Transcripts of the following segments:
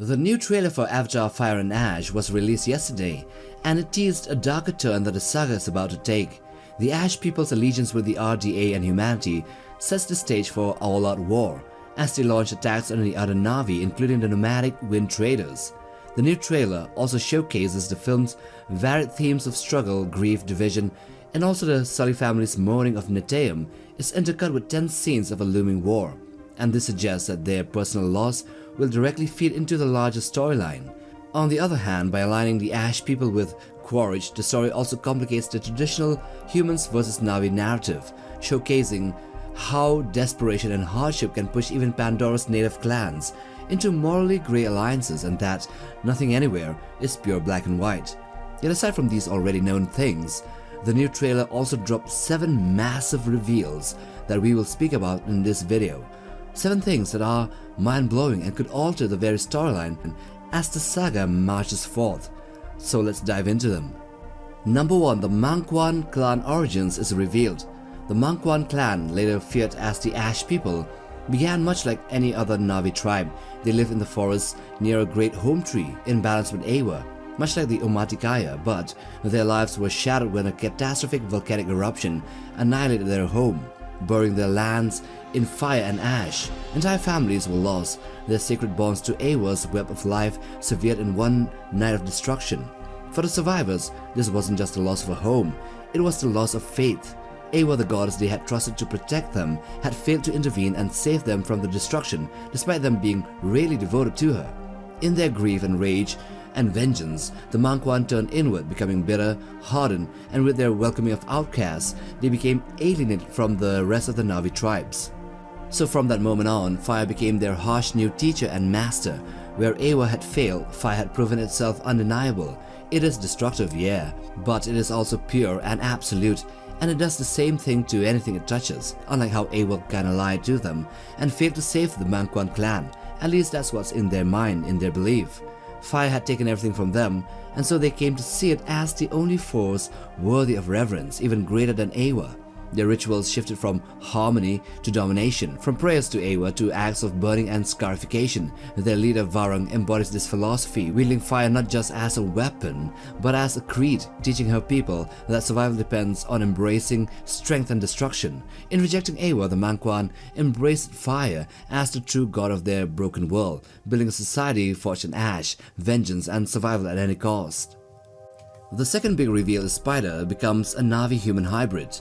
The new trailer for Avatar Fire and Ash was released yesterday, and it teased a darker turn that the saga is about to take. The Ash people's allegiance with the RDA and humanity sets the stage for all-out war, as they launch attacks on the other Na'vi, including the nomadic Wind Traders. The new trailer also showcases the film's varied themes of struggle, grief, division, and also the Sully family's mourning of Neteyam is intercut with tense scenes of a looming war, and this suggests that their personal loss will directly feed into the larger storyline. On the other hand, by aligning the Ash people with Quaritch, the story also complicates the traditional humans versus Na'vi narrative, showcasing how desperation and hardship can push even Pandora's native clans into morally grey alliances, and that nothing anywhere is pure black and white. Yet aside from these already known things, the new trailer also dropped 7 massive reveals that we will speak about in this video. 7 things that are mind-blowing and could alter the very storyline as the saga marches forth. So let's dive into them. Number 1. The Mangwan clan origins is revealed. The Mangwan clan, later feared as the Ash people, began much like any other Na'vi tribe. They live in the forest near a great home tree in balance with Eywa, much like the Omaticaya, but their lives were shattered when a catastrophic volcanic eruption annihilated their home, burying their lands in fire and ash. Entire families were lost, their sacred bonds to Eywa's web of life severed in one night of destruction. For the survivors, this wasn't just the loss of a home, it was the loss of faith. Eywa, the goddess they had trusted to protect them, had failed to intervene and save them from the destruction, despite them being really devoted to her. In their grief and rage and vengeance, the Mangwan turned inward, becoming bitter, hardened, and with their welcoming of outcasts, they became alienated from the rest of the Na'vi tribes. So from that moment on, fire became their harsh new teacher and master. Where Eywa had failed, fire had proven itself undeniable. It is destructive, yeah, but it is also pure and absolute, and it does the same thing to anything it touches, unlike how Eywa kinda lied to them and failed to save the Mangwan clan. At least that's what's in their mind, in their belief. Fire had taken everything from them, and so they came to see it as the only force worthy of reverence, even greater than Eywa. Their rituals shifted from harmony to domination, from prayers to Eywa to acts of burning and scarification. Their leader Varang embodies this philosophy, wielding fire not just as a weapon, but as a creed, teaching her people that survival depends on embracing strength and destruction. In rejecting Eywa, the Mangwan embraced fire as the true god of their broken world, building a society forged in ash, vengeance, and survival at any cost. The second big reveal is Spider becomes a Na'vi-human hybrid.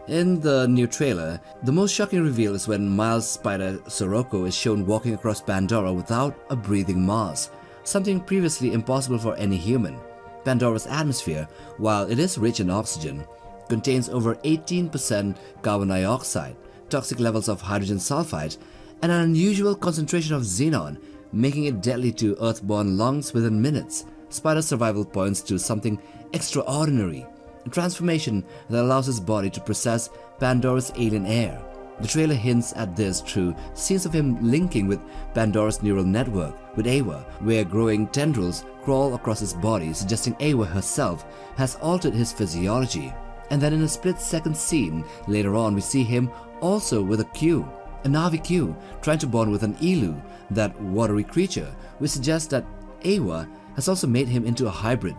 In the new trailer, the most shocking reveal is when Miles' spider Soroko is shown walking across Pandora without a breathing mask, something previously impossible for any human. Pandora's atmosphere, while it is rich in oxygen, contains over 18% carbon dioxide, toxic levels of hydrogen sulfide, and an unusual concentration of xenon, making it deadly to Earth-born lungs within minutes. Spider's survival points to something extraordinary, a transformation that allows his body to process Pandora's alien air. The trailer hints at this through scenes of him linking with Pandora's neural network with Eywa, where growing tendrils crawl across his body, suggesting Eywa herself has altered his physiology. And then in a split-second scene later on, we see him also with a Q, a Na'vi Q, trying to bond with an Elu, that watery creature, which suggests that Eywa has also made him into a hybrid.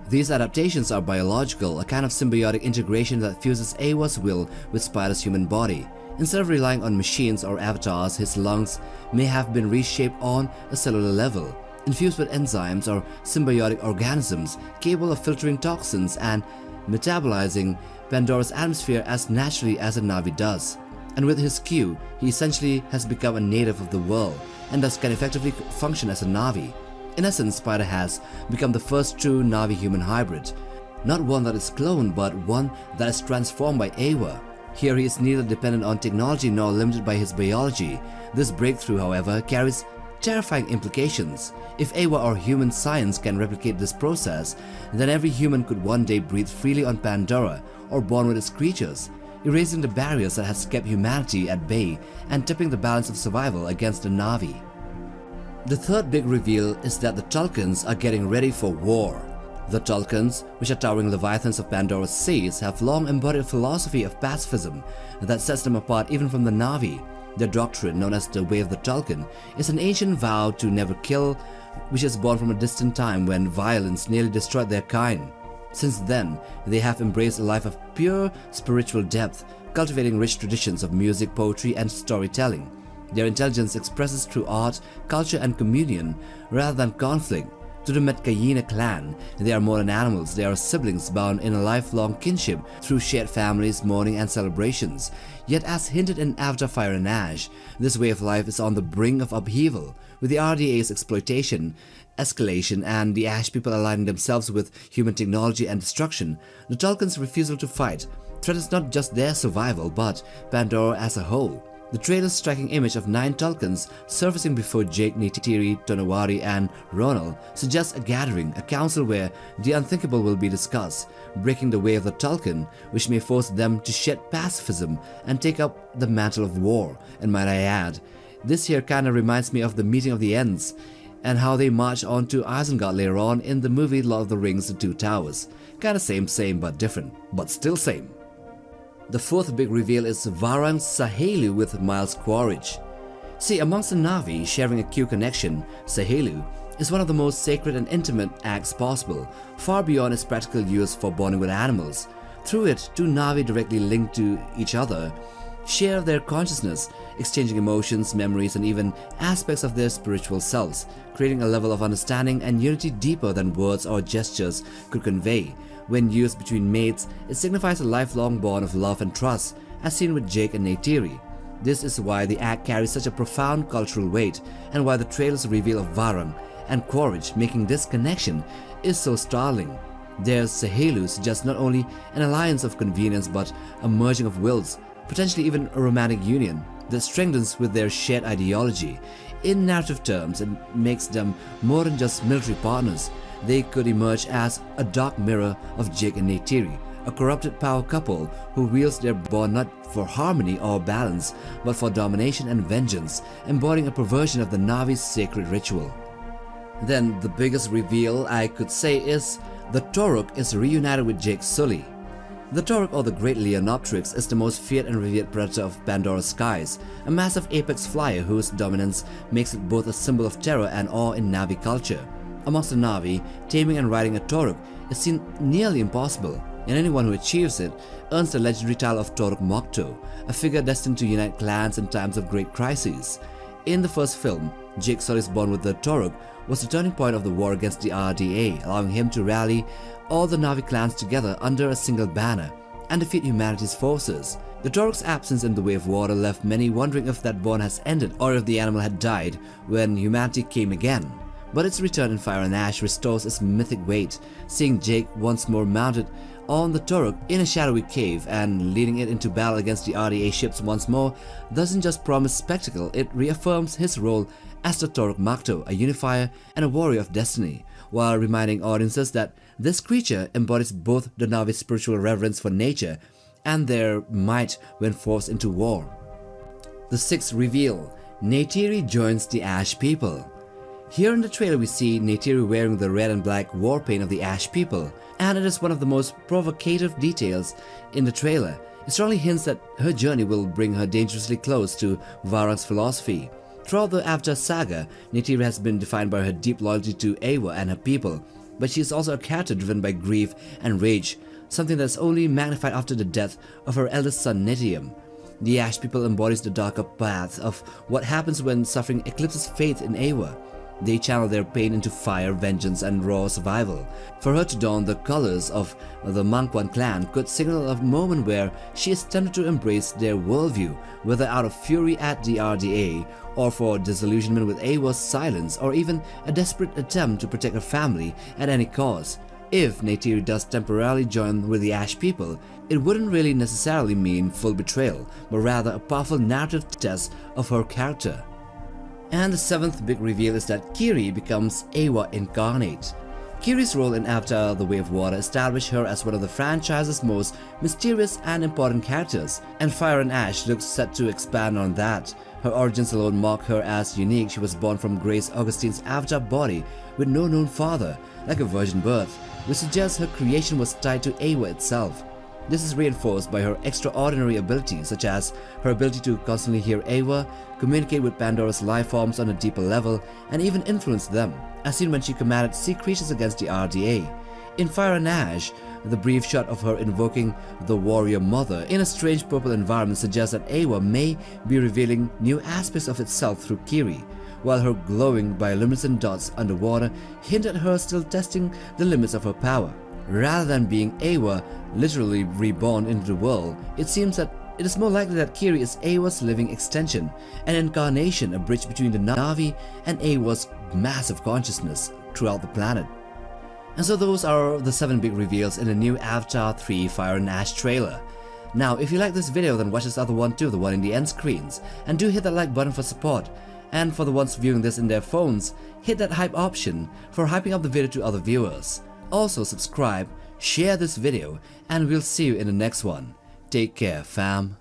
These adaptations are biological, a kind of symbiotic integration that fuses Eywa's will with Spider's human body. Instead of relying on machines or avatars, his lungs may have been reshaped on a cellular level, infused with enzymes or symbiotic organisms capable of filtering toxins and metabolizing Pandora's atmosphere as naturally as a Na'vi does. And with his Q, he essentially has become a native of the world and thus can effectively function as a Na'vi. In essence, Spider has become the first true Na'vi-human hybrid, not one that is cloned, but one that is transformed by Eywa. Here he is neither dependent on technology nor limited by his biology. This breakthrough, however, carries terrifying implications. If Eywa or human science can replicate this process, then every human could one day breathe freely on Pandora or bond with its creatures, erasing the barriers that has kept humanity at bay and tipping the balance of survival against the Na'vi. The third big reveal is that the Tulkuns are getting ready for war. The Tulkuns, which are towering leviathans of Pandora's seas, have long embodied a philosophy of pacifism that sets them apart even from the Na'vi. Their doctrine, known as the Way of the Tulkun, is an ancient vow to never kill, which is born from a distant time when violence nearly destroyed their kind. Since then, they have embraced a life of pure spiritual depth, cultivating rich traditions of music, poetry, and storytelling. Their intelligence expresses through art, culture, and communion rather than conflict. To the Neteyam clan, they are more than animals. They are siblings bound in a lifelong kinship through shared families, mourning, and celebrations. Yet, as hinted in Avatar Fire and Ash, this way of life is on the brink of upheaval, with the RDA's exploitation, escalation, and the Ash people aligning themselves with human technology and destruction. The Tulkun's refusal to fight threatens not just their survival, but Pandora as a whole. The trailer's striking image of 9 Tulkuns surfacing before Jake, Neytiri, Tonawari, and Ronald suggests a gathering, a council where the unthinkable will be discussed, breaking the way of the Tulkun, which may force them to shed pacifism and take up the mantle of war. And might I add, this here kinda reminds me of the meeting of the Ents and how they march on to Isengard later on in the movie Lord of the Rings: The Two Towers. Kinda same but different, but still same. The fourth big reveal is Varang's Sahelu with Miles Quaritch. See, amongst the Na'vi sharing a Q connection, Sahelu is one of the most sacred and intimate acts possible, far beyond its practical use for bonding with animals. Through it, 2 Na'vi directly linked to each other share their consciousness, exchanging emotions, memories, and even aspects of their spiritual selves, creating a level of understanding and unity deeper than words or gestures could convey. When used between mates, it signifies a lifelong bond of love and trust, as seen with Jake and Neytiri. This is why the act carries such a profound cultural weight, and why the trailer's reveal of Varang and Quaritch making this connection is so startling. Their Sahelu suggests not only an alliance of convenience but a merging of wills, potentially even a romantic union that strengthens with their shared ideology. In narrative terms, it makes them more than just military partners. They could emerge as a dark mirror of Jake and Neytiri, a corrupted power couple who wields their bond not for harmony or balance, but for domination and vengeance, embodying a perversion of the Na'vi's sacred ritual. Then the biggest reveal I could say is the Toruk is reunited with Jake's Sully. The Toruk, or the Great Leonopteryx, is the most feared and revered predator of Pandora's skies, a massive apex flyer whose dominance makes it both a symbol of terror and awe in Na'vi culture. Amongst the Na'vi, taming and riding a Toruk is seen nearly impossible, and anyone who achieves it earns the legendary title of Toruk Mokto, a figure destined to unite clans in times of great crises. In the first film, Jake Sully's bond with the Toruk was the turning point of the war against the RDA, allowing him to rally all the Na'vi clans together under a single banner and defeat humanity's forces. The Toruk's absence in the Way of Water left many wondering if that bond has ended or if the animal had died when humanity came again. But its return in Fire and Ash restores its mythic weight, seeing Jake once more mounted on the Toruk in a shadowy cave and leading it into battle against the RDA ships once more doesn't just promise spectacle, it reaffirms his role as the Toruk Mokto, a unifier and a warrior of destiny, while reminding audiences that this creature embodies both the Na'vi's spiritual reverence for nature and their might when forced into war. The sixth reveal, Neytiri joins the Ash people. Here in the trailer we see Neytiri wearing the red and black war paint of the Ash people, and it is one of the most provocative details in the trailer. It strongly hints that her journey will bring her dangerously close to Varang's philosophy. Throughout the Avatar saga, Neytiri has been defined by her deep loyalty to Eywa and her people, but she is also a character driven by grief and rage, something that is only magnified after the death of her eldest son Neteyam. The Ash people embodies the darker path of what happens when suffering eclipses faith in Eywa. They channel their pain into fire, vengeance, and raw survival. For her to don the colors of the Mangwan clan could signal a moment where she is tempted to embrace their worldview, whether out of fury at the RDA, or for disillusionment with Eywa's silence, or even a desperate attempt to protect her family at any cost. If Neytiri does temporarily join with the Ash people, it wouldn't really necessarily mean full betrayal, but rather a powerful narrative test of her character. And the seventh big reveal is that Kiri becomes Eywa incarnate. Kiri's role in Avatar: The Way of Water established her as one of the franchise's most mysterious and important characters, and Fire and Ash looks set to expand on that. Her origins alone mark her as unique. She was born from Grace Augustine's Avatar body with no known father, like a virgin birth, which suggests her creation was tied to Eywa itself. This is reinforced by her extraordinary abilities, such as her ability to constantly hear Eywa, communicate with Pandora's life forms on a deeper level, and even influence them, as seen when she commanded sea creatures against the RDA. In Fire and Ash, the brief shot of her invoking the Warrior Mother in a strange purple environment suggests that Eywa may be revealing new aspects of itself through Kiri, while her glowing bioluminescent dots underwater hint at her still testing the limits of her power. Rather than being Eywa literally reborn into the world, it seems that it is more likely that Kiri is Eywa's living extension, an incarnation, a bridge between the Na'vi and Eywa's massive consciousness throughout the planet. And so those are the 7 big reveals in the new Avatar 3 Fire and Ash trailer. Now, if you like this video, then watch this other one too, the one in the end screens, and do hit that like button for support. And for the ones viewing this in their phones, hit that hype option for hyping up the video to other viewers. Also subscribe, share this video, and we'll see you in the next one. Take care, fam.